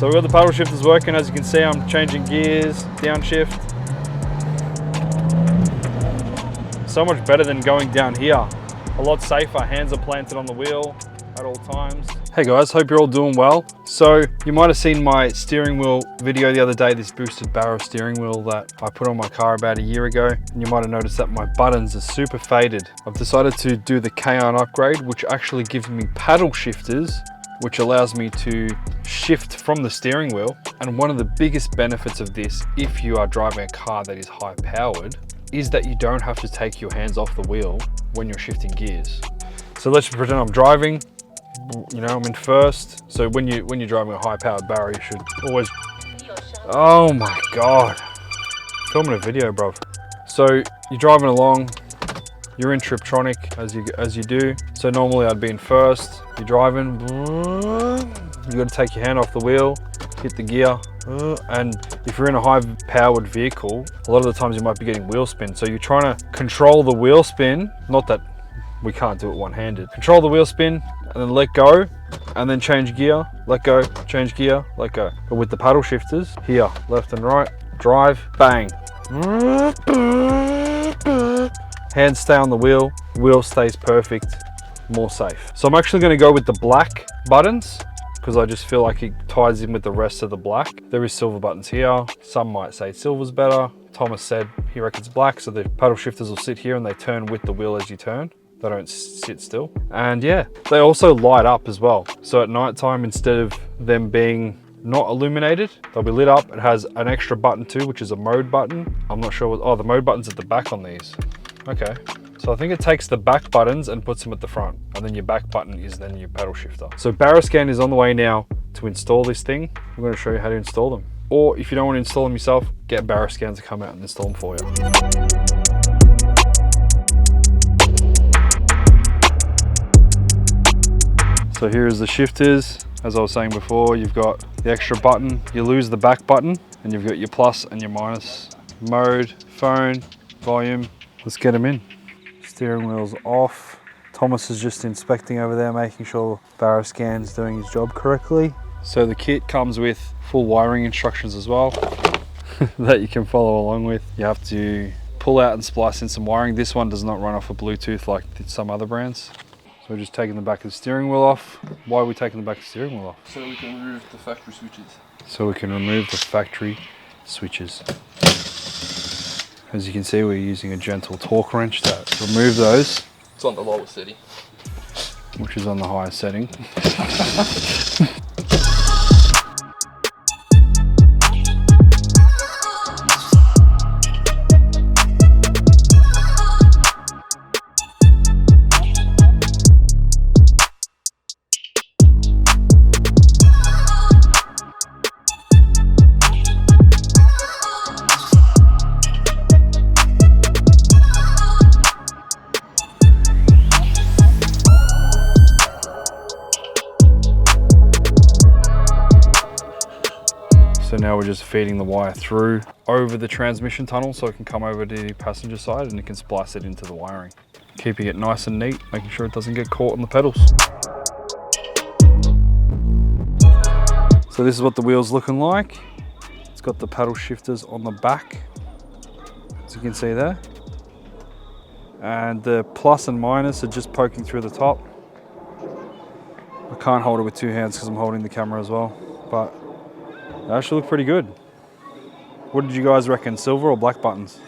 So we've got the paddle shifters working. As you can see, I'm changing gears, downshift. So much better than going down here. A lot safer, hands are planted on the wheel at all times. Hey guys, hope you're all doing well. So you might have seen my steering wheel video the other day, this boosted barrel steering wheel that I put on my car about a year ago. And you might have noticed that my buttons are super faded. I've decided to do the K-On upgrade, which actually gives me paddle shifters, which allows me to shift from the steering wheel. And one of the biggest benefits of this, if you are driving a car that is high powered, is that you don't have to take your hands off the wheel when you're shifting gears. So let's just pretend I'm driving. You know, I'm in first. So when you're driving a high-powered barrel, you should always. Oh my god! Filming a video, bro. So you're driving along. You're in Triptronic as you do. So normally I'd be in first. You're driving. You got to take your hand off the wheel, hit the gear. And if you're in a high-powered vehicle, a lot of the times you might be getting wheel spin. So you're trying to control the wheel spin. Not that we can't do it one-handed. Control the wheel spin, and then let go, and then change gear, let go, change gear, let go. But with the paddle shifters, here, left and right, drive, bang. Hands stay on the wheel stays perfect, more safe. So I'm actually gonna go with the black buttons, because I just feel like it ties in with the rest of the black. There is silver buttons here. Some might say silver's better. Thomas said he reckons black, so the paddle shifters will sit here and they turn with the wheel as you turn. They don't sit still. And yeah, they also light up as well. So at night time, instead of them being not illuminated, they'll be lit up. It has an extra button too, which is a mode button. I'm not sure what, oh, the mode button's at the back on these. Okay. So I think it takes the back buttons and puts them at the front. And then your back button is then your paddle shifter. So Barrascan is on the way now to install this thing. I'm gonna show you how to install them. Or if you don't want to install them yourself, get Barrascan to come out and install them for you. So here's the shifters. As I was saying before, you've got the extra button. You lose the back button and you've got your plus and your minus. Mode, phone, volume. Let's get them in. Steering wheel's off. Thomas is just inspecting over there, making sure Barrascan's doing his job correctly. So the kit comes with full wiring instructions as well that you can follow along with. You have to pull out and splice in some wiring. This one does not run off of Bluetooth like some other brands. So we're just taking the back of the steering wheel off. Why are we taking the back of the steering wheel off? So we can remove the factory switches. So we can remove the factory switches. As you can see, we're using a gentle torque wrench to remove those. It's on the lowest setting. Which is on the highest setting. So now we're just feeding the wire through over the transmission tunnel so it can come over to the passenger side and it can splice it into the wiring. Keeping it nice and neat, making sure it doesn't get caught in the pedals. So this is what the wheel's looking like. It's got the paddle shifters on the back, as you can see there. And the plus and minus are just poking through the top. I can't hold it with two hands because I'm holding the camera as well, but they actually look pretty good. What did you guys reckon, silver or black buttons?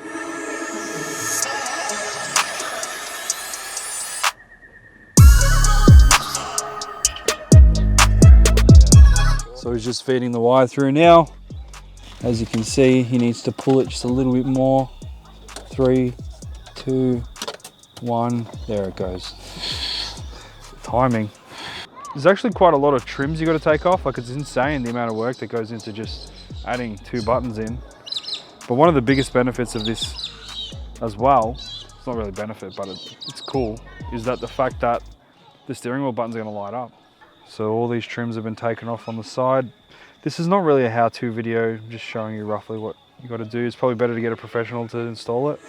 So he's just feeding the wire through now. As you can see, he needs to pull it just a little bit more. 3, 2, 1, there it goes. Timing. There's actually quite a lot of trims you got to take off. Like, it's insane the amount of work that goes into just adding 2 buttons in. But one of the biggest benefits of this as well, it's not really a benefit, but it's cool, is that the fact that the steering wheel buttons are going to light up. So all these trims have been taken off on the side. This is not really a how-to video, I'm just showing you roughly what you got to do. It's probably better to get a professional to install it.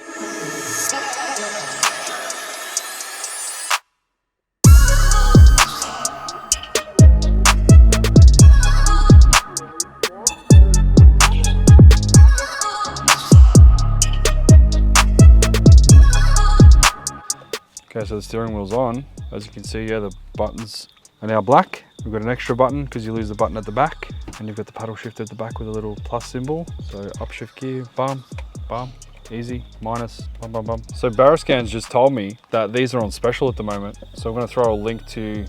Okay, so the steering wheel's on. As you can see, yeah, the buttons are now black. We've got an extra button because you lose the button at the back, and you've got the paddle shift at the back with a little plus symbol. So upshift gear, bum, bum, easy, minus, bum, bum, bum. So Barrascan's just told me that these are on special at the moment. So I'm gonna throw a link to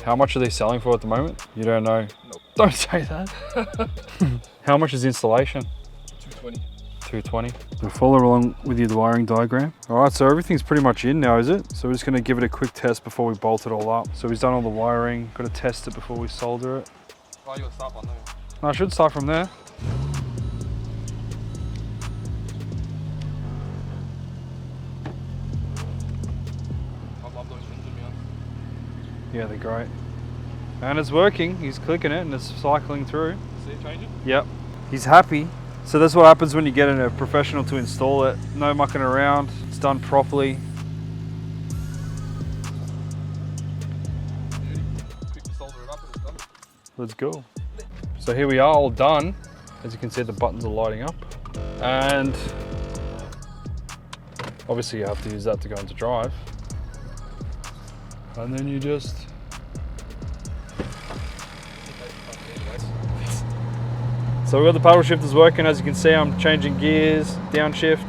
how much are they selling for at the moment? You don't know? Nope. Don't say that. How much is installation? 220. 220. We'll follow along with you the wiring diagram. All right, so everything's pretty much in now, is it? So we're just gonna give it a quick test before we bolt it all up. So we've done all the wiring, got to test it before we solder it. Oh, you gotta stop on there. No, I should start from there. I love those engine mounts. Yeah, they're great. And it's working. He's clicking it and it's cycling through. See it changing? Yep. He's happy. So that's what happens when you get a professional to install it. No mucking around. It's done properly. Quick to solder it up and it's done. Let's go. So here we are, all done. As you can see, the buttons are lighting up. And obviously you have to use that to go into drive. And then you just... So we've got the paddle shifters working. As you can see, I'm changing gears, downshift.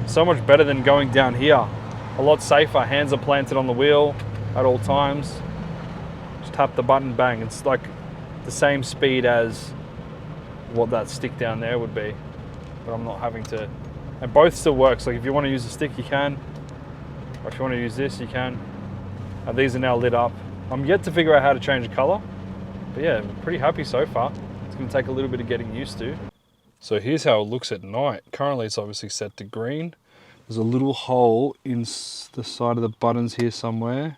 So much better than going down here. A lot safer, hands are planted on the wheel at all times. Just tap the button, bang. It's like the same speed as what that stick down there would be, but I'm not having to, and both still works. Like if you want to use the stick, you can, or if you want to use this, you can. And these are now lit up. I'm yet to figure out how to change the color. But yeah, I'm pretty happy so far. It's going to take a little bit of getting used to. So here's how it looks at night. Currently it's obviously set to green. There's a little hole in the side of the buttons here somewhere.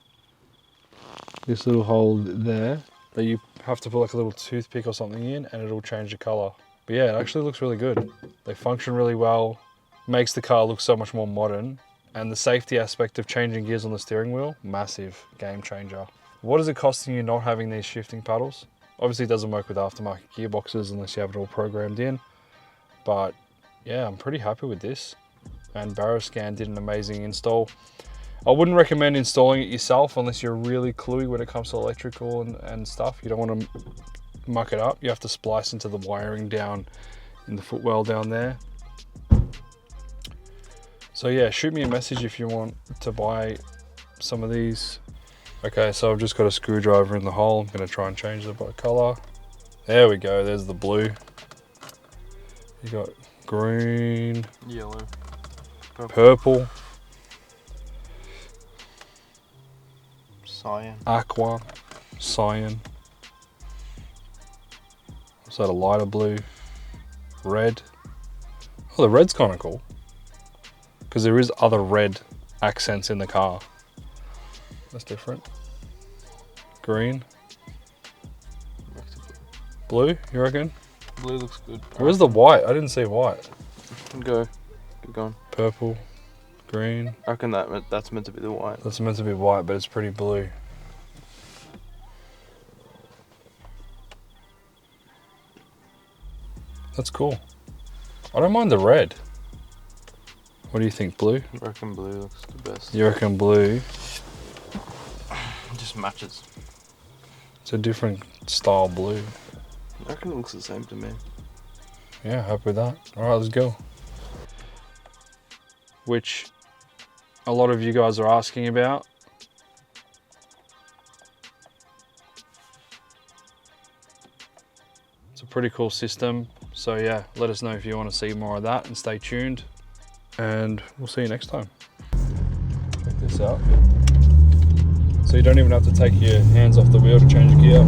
This little hole there that you have to put like a little toothpick or something in and it'll change the color. But yeah, it actually looks really good. They function really well. Makes the car look so much more modern. And the safety aspect of changing gears on the steering wheel, massive game changer. What is it costing you not having these shifting paddles? Obviously it doesn't work with aftermarket gearboxes unless you have it all programmed in. But yeah, I'm pretty happy with this. And Barrascan did an amazing install. I wouldn't recommend installing it yourself unless you're really cluey when it comes to electrical and stuff. You don't want to muck it up. You have to splice into the wiring down in the footwell down there. So yeah, shoot me a message if you want to buy some of these. Okay, so I've just got a screwdriver in the hole. I'm gonna try and change the color. There we go, there's the blue. You got green, Yellow, purple, cyan, aqua, cyan. What's that, a lighter blue? Red. Oh, the red's kind of cool. Because there is other red accents in the car. That's different. Green. Blue, you reckon? Blue looks good. Where's the white? I didn't see white. Go. Keep going. Purple, green. I reckon that's meant to be the white. That's meant to be white, but it's pretty blue. That's cool. I don't mind the red. What do you think, blue? I reckon blue looks the best. You reckon blue? It just matches. It's a different style blue. I reckon it looks the same to me. Yeah, happy with that. All right, let's go. Which a lot of you guys are asking about. It's a pretty cool system. So yeah, let us know if you want to see more of that and stay tuned. And we'll see you next time. Check this out. So you don't even have to take your hands off the wheel to change gear.